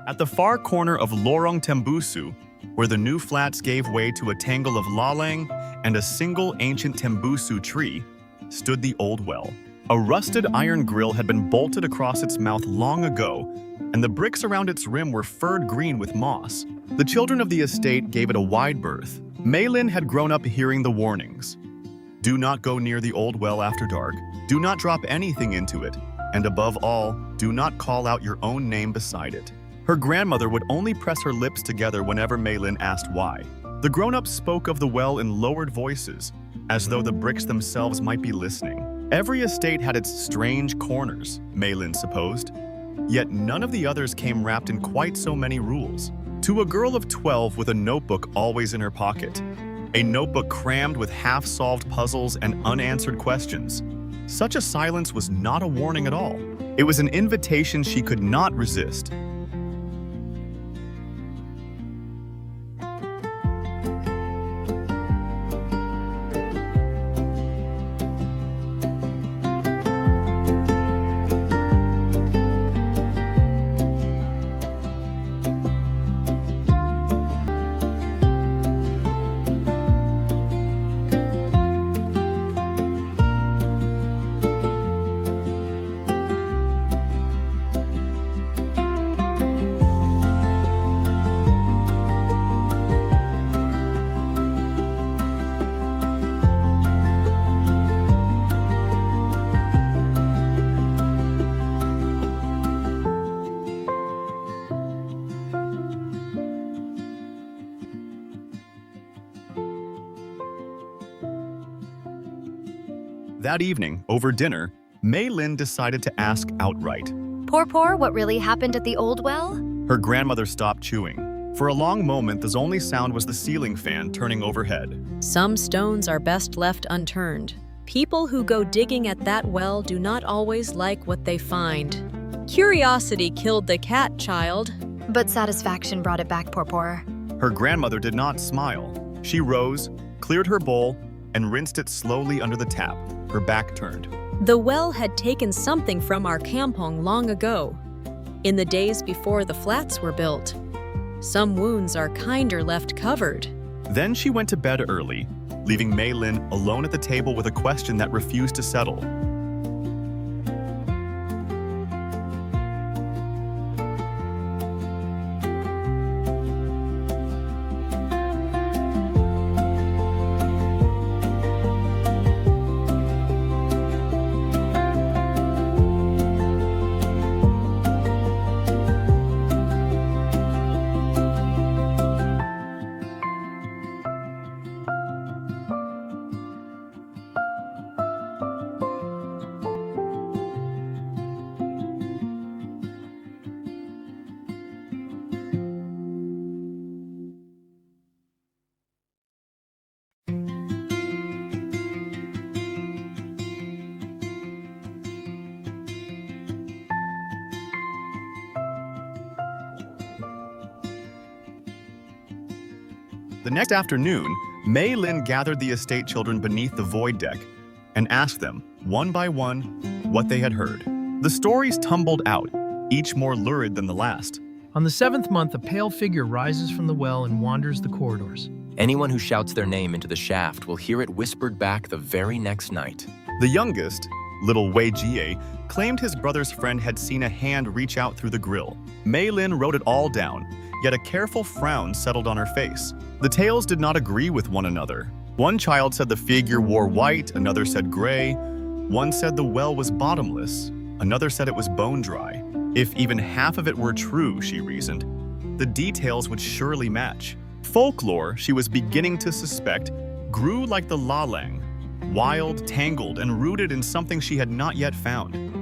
At the far corner of Lorong Tembusu, where the new flats gave way to a tangle of lalang and a single ancient Tembusu tree, stood the old well. A rusted iron grill had been bolted across its mouth long ago, and the bricks around its rim were furred green with moss. The children of the estate gave it a wide berth. Maylin had grown up hearing the warnings. Do not go near the old well after dark. Do not drop anything into it. And above all, do not call out your own name beside it. Her grandmother would only press her lips together whenever Maylin asked why. The grown-ups spoke of the well in lowered voices, as though the bricks themselves might be listening. Every estate had its strange corners, Maylin supposed. Yet none of the others came wrapped in quite so many rules. To a girl of 12 with a notebook always in her pocket, a notebook crammed with half-solved puzzles and unanswered questions, such a silence was not a warning at all. It was an invitation she could not resist. That evening, over dinner, Maylin decided to ask outright. Por, what really happened at the old well? Her grandmother stopped chewing. For a long moment, the only sound was the ceiling fan turning overhead. Some stones are best left unturned. People who go digging at that well do not always like what they find. Curiosity killed the cat, child. But satisfaction brought it back, Por. Her grandmother did not smile. She rose, cleared her bowl, and rinsed it slowly under the tap, her back turned. The well had taken something from our kampong long ago, in the days before the flats were built. Some wounds are kinder left covered. Then she went to bed early, leaving Maylin alone at the table with a question that refused to settle. The next afternoon, Maylin gathered the estate children beneath the void deck and asked them, one by one, what they had heard. The stories tumbled out, each more lurid than the last. On the 7th month, a pale figure rises from the well and wanders the corridors. Anyone who shouts their name into the shaft will hear it whispered back the very next night. The youngest, little Wei Jie, claimed his brother's friend had seen a hand reach out through the grill. Maylin wrote it all down, yet a careful frown settled on her face. The tales did not agree with one another. One child said the figure wore white, another said gray. One said the well was bottomless, another said it was bone dry. If even half of it were true, she reasoned, the details would surely match. Folklore, she was beginning to suspect, grew like the lalang, wild, tangled, and rooted in something she had not yet found.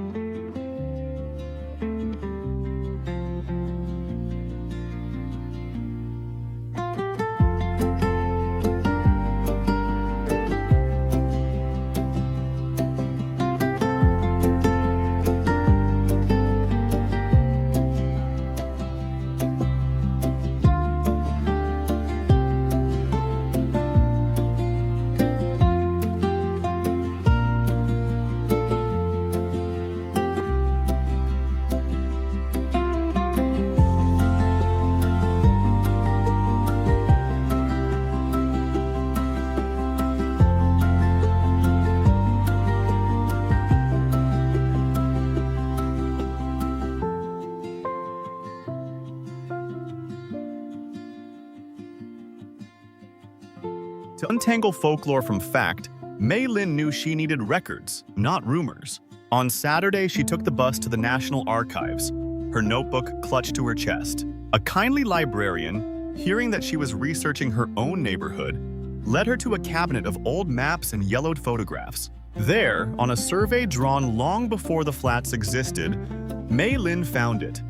To untangle folklore from fact, Mei Lin knew she needed records, not rumors. On Saturday, she took the bus to the National Archives, her notebook clutched to her chest. A kindly librarian, hearing that she was researching her own neighborhood, led her to a cabinet of old maps and yellowed photographs. There, on a survey drawn long before the flats existed, Mei Lin found it.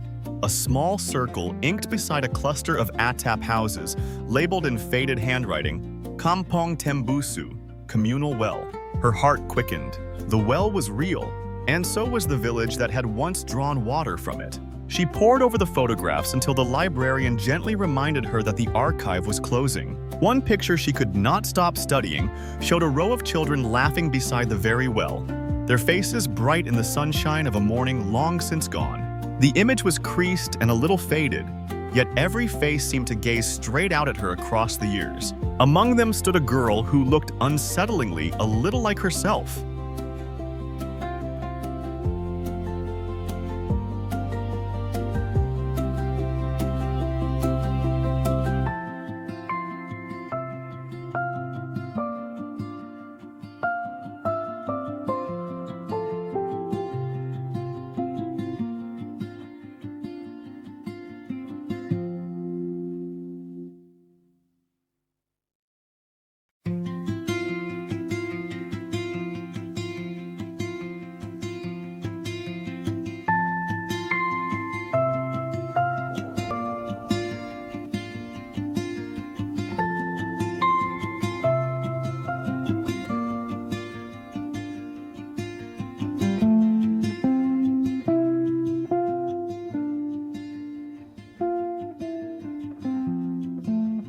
A small circle inked beside a cluster of atap houses, labeled in faded handwriting, Kampong Tembusu, communal well. Her heart quickened. The well was real, and so was the village that had once drawn water from it. She pored over the photographs until the librarian gently reminded her that the archive was closing. One picture she could not stop studying showed a row of children laughing beside the very well, their faces bright in the sunshine of a morning long since gone. The image was creased and a little faded, yet every face seemed to gaze straight out at her across the years. Among them stood a girl who looked unsettlingly a little like herself.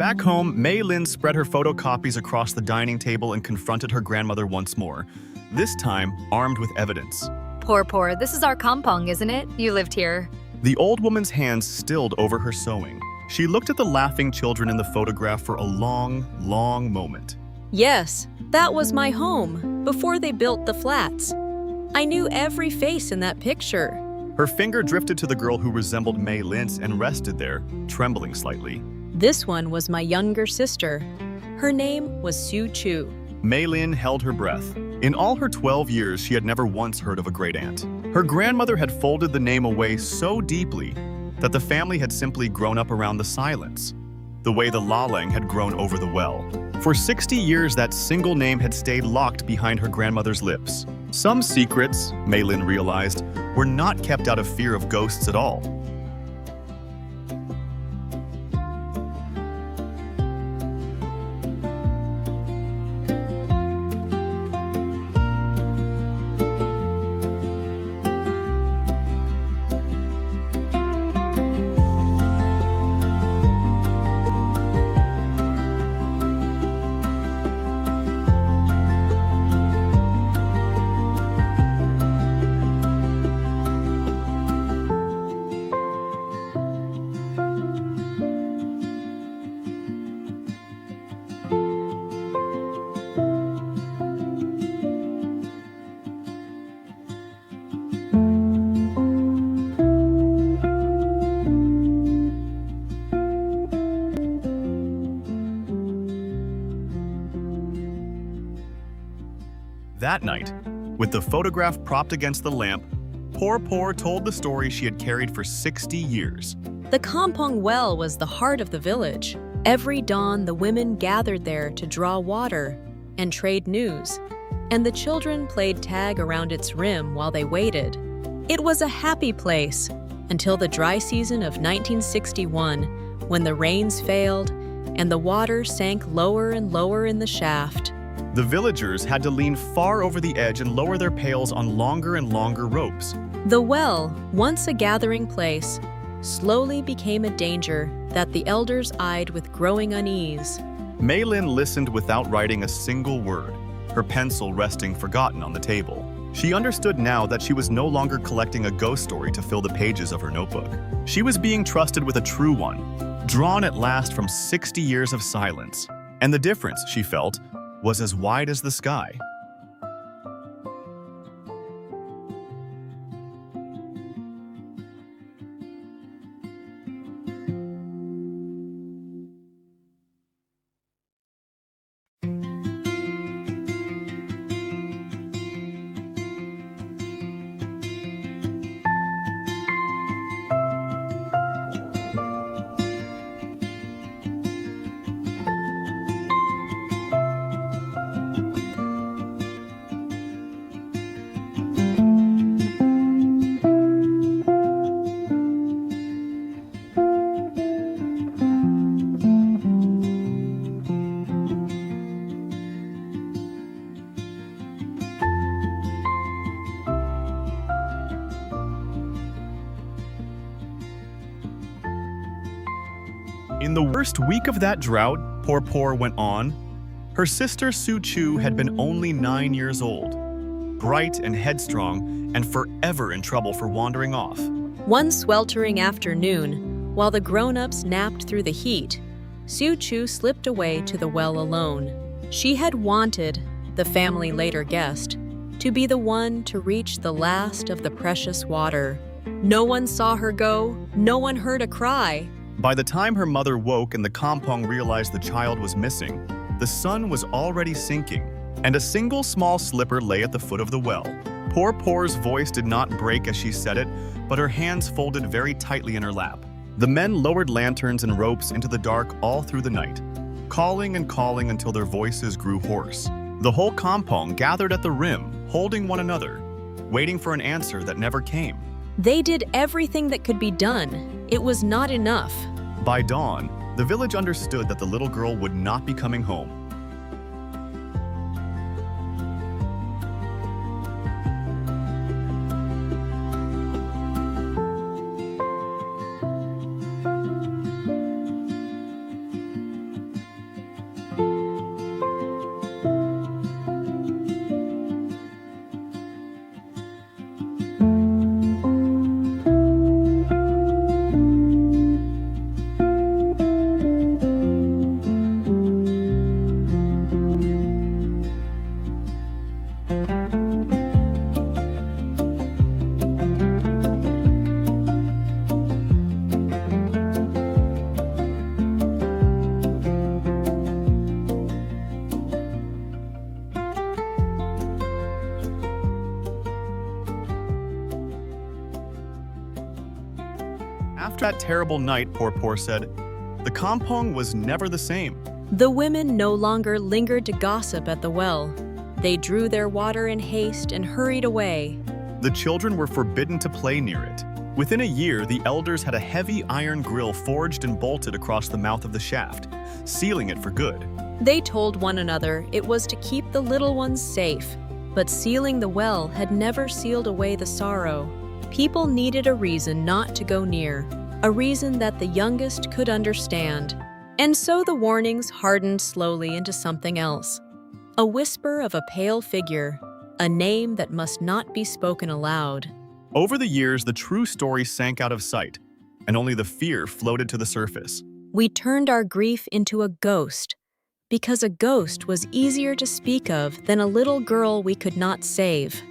Back home, Mei Lin spread her photocopies across the dining table and confronted her grandmother once more, this time armed with evidence. Poor, this is our kampong, isn't it? You lived here. The old woman's hands stilled over her sewing. She looked at the laughing children in the photograph for a long, long moment. Yes, that was my home, before they built the flats. I knew every face in that picture. Her finger drifted to the girl who resembled Mei Lin's and rested there, trembling slightly. This one was my younger sister. Her name was Su Chu. Mei Lin held her breath. In all her 12 years, she had never once heard of a great aunt. Her grandmother had folded the name away so deeply that the family had simply grown up around the silence, the way the lalang had grown over the well. For 60 years, that single name had stayed locked behind her grandmother's lips. Some secrets, Mei Lin realized, were not kept out of fear of ghosts at all. That night, with the photograph propped against the lamp, Por told the story she had carried for 60 years. The kampong well was the heart of the village. Every dawn, the women gathered there to draw water and trade news, and the children played tag around its rim while they waited. It was a happy place until the dry season of 1961, when the rains failed and the water sank lower and lower in the shaft. The villagers had to lean far over the edge and lower their pails on longer and longer ropes. The well, once a gathering place, slowly became a danger that the elders eyed with growing unease. Mei Lin listened without writing a single word, her pencil resting forgotten on the table. She understood now that she was no longer collecting a ghost story to fill the pages of her notebook. She was being trusted with a true one, drawn at last from 60 years of silence. And the difference, she felt, was as wide as the sky. In the worst week of that drought, Por went on, her sister Su Chu had been only 9 years old, bright and headstrong and forever in trouble for wandering off. One sweltering afternoon, while the grown-ups napped through the heat, Su Chu slipped away to the well alone. She had wanted, the family later guessed, to be the one to reach the last of the precious water. No one saw her go, no one heard a cry. By the time her mother woke and the kampong realized the child was missing, the sun was already sinking, and a single small slipper lay at the foot of the well. Por's voice did not break as she said it, but her hands folded very tightly in her lap. The men lowered lanterns and ropes into the dark all through the night, calling and calling until their voices grew hoarse. The whole kampong gathered at the rim, holding one another, waiting for an answer that never came. They did everything that could be done. It was not enough. By dawn, the village understood that the little girl would not be coming home. After that terrible night, Por said, the kampong was never the same. The women no longer lingered to gossip at the well. They drew their water in haste and hurried away. The children were forbidden to play near it. Within a year, the elders had a heavy iron grill forged and bolted across the mouth of the shaft, sealing it for good. They told one another it was to keep the little ones safe, but sealing the well had never sealed away the sorrow. People needed a reason not to go near, a reason that the youngest could understand. And so the warnings hardened slowly into something else. A whisper of a pale figure, a name that must not be spoken aloud. Over the years, the true story sank out of sight, and only the fear floated to the surface. We turned our grief into a ghost, because a ghost was easier to speak of than a little girl we could not save.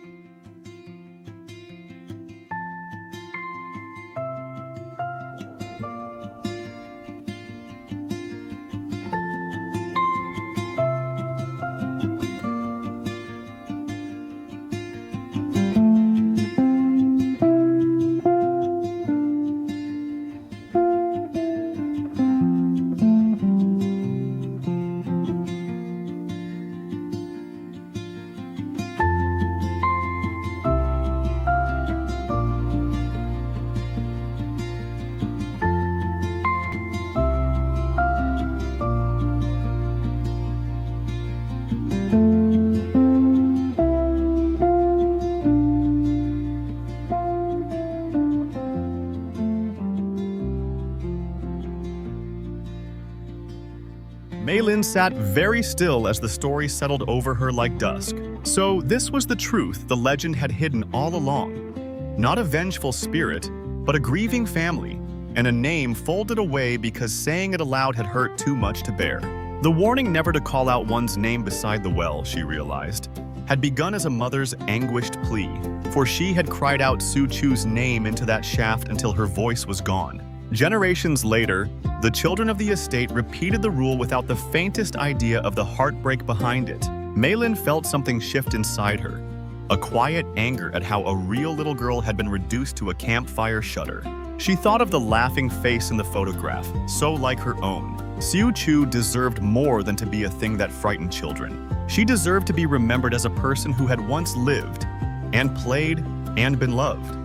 Maylin sat very still as the story settled over her like dusk. So this was the truth the legend had hidden all along. Not a vengeful spirit, but a grieving family, and a name folded away because saying it aloud had hurt too much to bear. The warning never to call out one's name beside the well, she realized, had begun as a mother's anguished plea, for she had cried out Su Chu's name into that shaft until her voice was gone. Generations later, the children of the estate repeated the rule without the faintest idea of the heartbreak behind it. Maylin felt something shift inside her, a quiet anger at how a real little girl had been reduced to a campfire shutter. She thought of the laughing face in the photograph, so like her own. Su Chu deserved more than to be a thing that frightened children. She deserved to be remembered as a person who had once lived, and played, and been loved.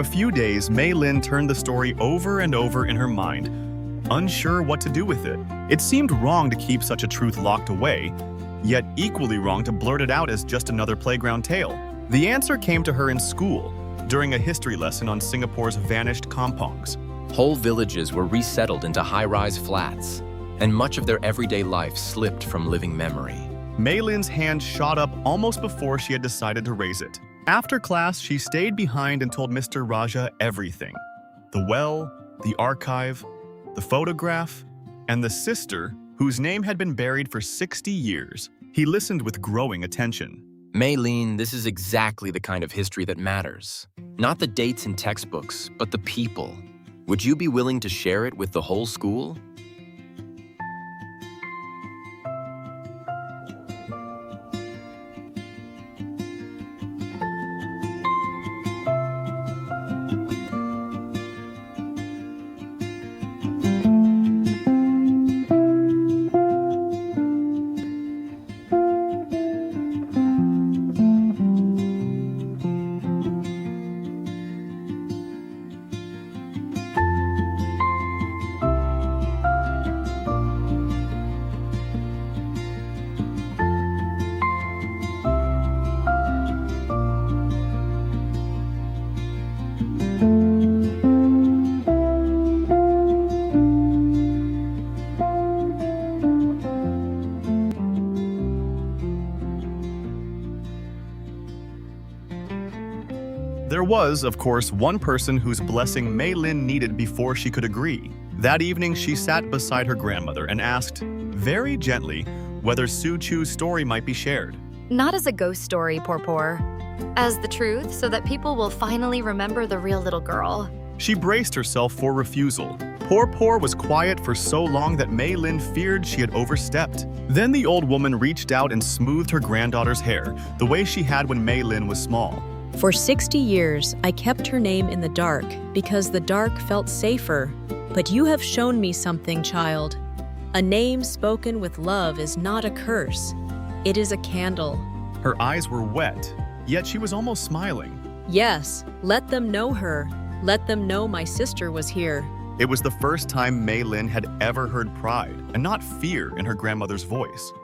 few days, Mei Lin turned the story over and over in her mind, unsure what to do with it. It seemed wrong to keep such a truth locked away, yet equally wrong to blurt it out as just another playground tale. The answer came to her in school, during a history lesson on Singapore's vanished kampongs. Whole villages were resettled into high-rise flats, and much of their everyday life slipped from living memory. Mei Lin's hand shot up almost before she had decided to raise it. After class, she stayed behind and told Mr. Raja everything. The well, the archive, the photograph, and the sister whose name had been buried for 60 years. He listened with growing attention. Mei Lin, this is exactly the kind of history that matters. Not the dates in textbooks, but the people. Would you be willing to share it with the whole school? There was, of course, one person whose blessing Mei Lin needed before she could agree. That evening, she sat beside her grandmother and asked, very gently, whether Su Chu's story might be shared. Not as a ghost story, Por, as the truth, so that people will finally remember the real little girl. She braced herself for refusal. Por was quiet for so long that Mei Lin feared she had overstepped. Then the old woman reached out and smoothed her granddaughter's hair, the way she had when Mei Lin was small. For 60 years, I kept her name in the dark because the dark felt safer. But you have shown me something, child. A name spoken with love is not a curse. It is a candle. Her eyes were wet, yet she was almost smiling. Yes, let them know her. Let them know my sister was here. It was the first time Mei Lin had ever heard pride and not fear in her grandmother's voice.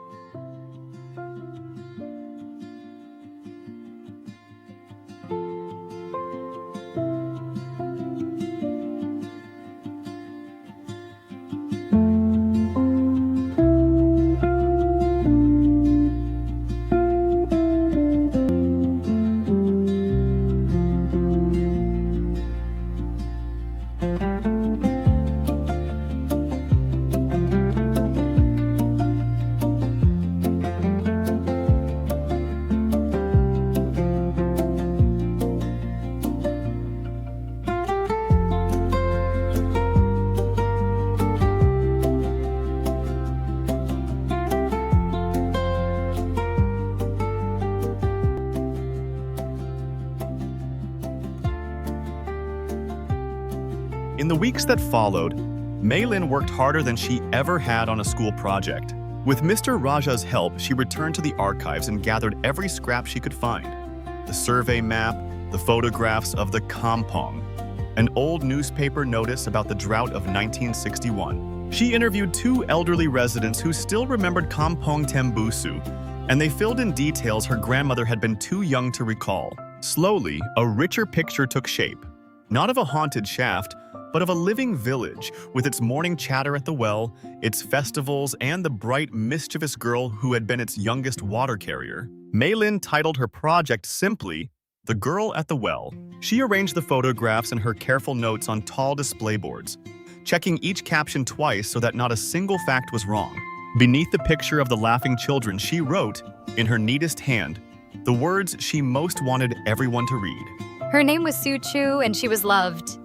In the weeks that followed, Mei Lin worked harder than she ever had on a school project. With Mr. Raja's help, she returned to the archives and gathered every scrap she could find. The survey map, the photographs of the kampong, an old newspaper notice about the drought of 1961. She interviewed 2 elderly residents who still remembered Kampong Tembusu, and they filled in details her grandmother had been too young to recall. Slowly, a richer picture took shape, not of a haunted shaft, but of a living village with its morning chatter at the well, its festivals, and the bright, mischievous girl who had been its youngest water carrier. Mei Lin titled her project simply, The Girl at the Well. She arranged the photographs and her careful notes on tall display boards, checking each caption twice so that not a single fact was wrong. Beneath the picture of the laughing children, she wrote, in her neatest hand, the words she most wanted everyone to read. Her name was Su Chu, and she was loved.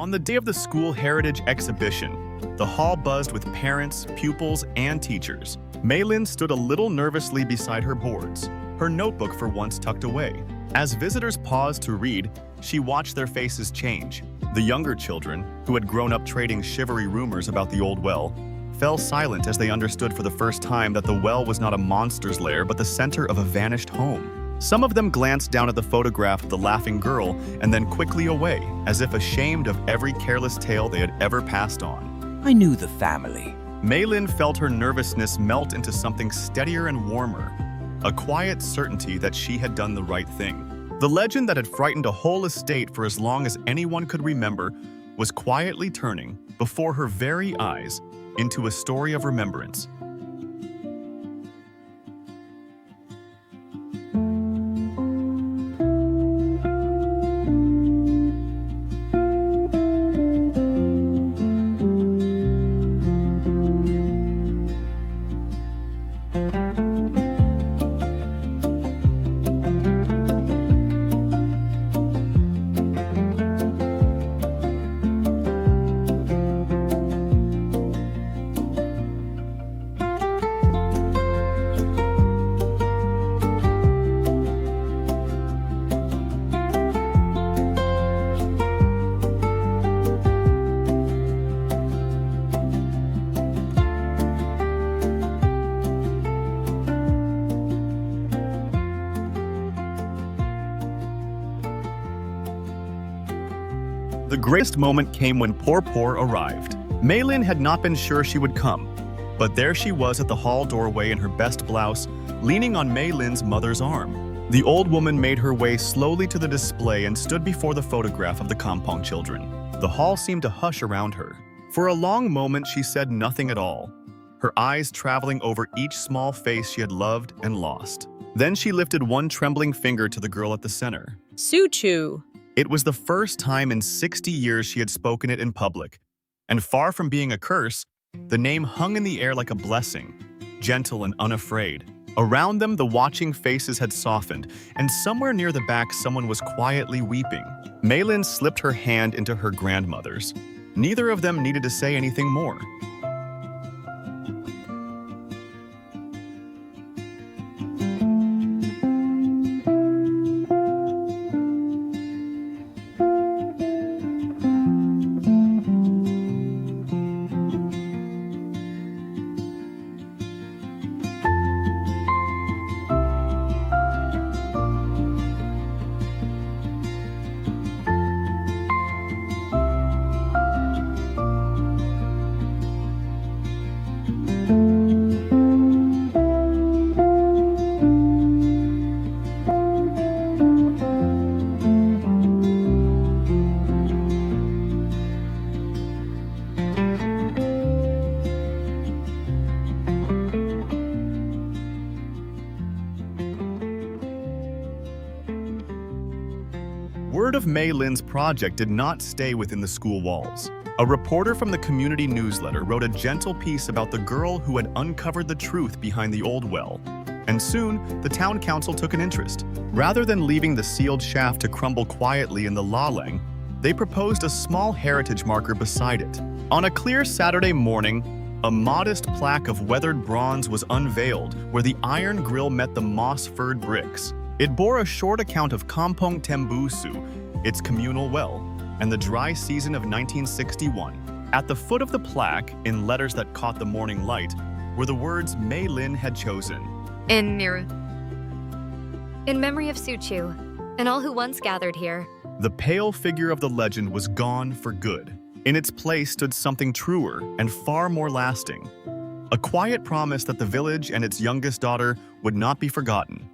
On the day of the school heritage exhibition, the hall buzzed with parents, pupils, and teachers. Maylin stood a little nervously beside her boards, her notebook for once tucked away. As visitors paused to read, she watched their faces change. The younger children, who had grown up trading shivery rumors about the old well, fell silent as they understood for the first time that the well was not a monster's lair but the center of a vanished home. Some of them glanced down at the photograph of the laughing girl and then quickly away, as if ashamed of every careless tale they had ever passed on. I knew the family. Maylin felt her nervousness melt into something steadier and warmer, a quiet certainty that she had done the right thing. The legend that had frightened a whole estate for as long as anyone could remember was quietly turning, before her very eyes, into a story of remembrance. The greatest moment came when Porpor arrived. Maylin had not been sure she would come, but there she was at the hall doorway in her best blouse, leaning on Maylin's mother's arm. The old woman made her way slowly to the display and stood before the photograph of the kampong children. The hall seemed to hush around her. For a long moment, she said nothing at all, her eyes traveling over each small face she had loved and lost. Then she lifted one trembling finger to the girl at the center. Suchu. It was the first time in 60 years she had spoken it in public, and far from being a curse, the name hung in the air like a blessing, gentle and unafraid. Around them, the watching faces had softened, and somewhere near the back, someone was quietly weeping. Maylin slipped her hand into her grandmother's. Neither of them needed to say anything more. Word of Maylin's project did not stay within the school walls. A reporter from the community newsletter wrote a gentle piece about the girl who had uncovered the truth behind the old well. And soon, the town council took an interest. Rather than leaving the sealed shaft to crumble quietly in the Laleng, they proposed a small heritage marker beside it. On a clear Saturday morning, a modest plaque of weathered bronze was unveiled where the iron grill met the moss-furred bricks. It bore a short account of Kampong Tembusu, its communal well, and the dry season of 1961. At the foot of the plaque, in letters that caught the morning light, were the words Maylin had chosen. In memory of Suchu, and all who once gathered here. The pale figure of the legend was gone for good. In its place stood something truer and far more lasting. A quiet promise that the village and its youngest daughter would not be forgotten.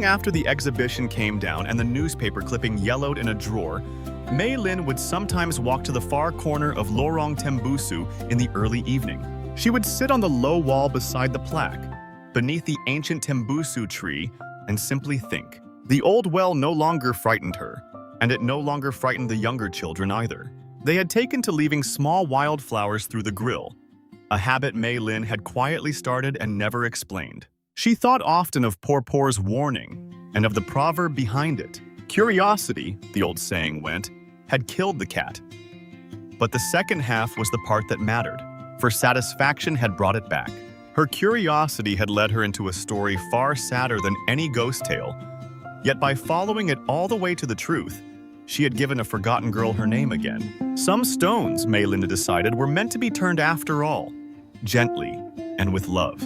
after the exhibition came down and the newspaper clipping yellowed in a drawer, Mei Lin would sometimes walk to the far corner of Lorong Tembusu in the early evening. She would sit on the low wall beside the plaque, beneath the ancient Tembusu tree, and simply think. The old well no longer frightened her, and it no longer frightened the younger children either. They had taken to leaving small wildflowers through the grill, a habit Mei Lin had quietly started and never explained. She thought often of Porpor's warning and of the proverb behind it. Curiosity, the old saying went, had killed the cat. But the second half was the part that mattered, for satisfaction had brought it back. Her curiosity had led her into a story far sadder than any ghost tale, yet by following it all the way to the truth, she had given a forgotten girl her name again. Some stones, Mei Lin decided, were meant to be turned after all, gently and with love.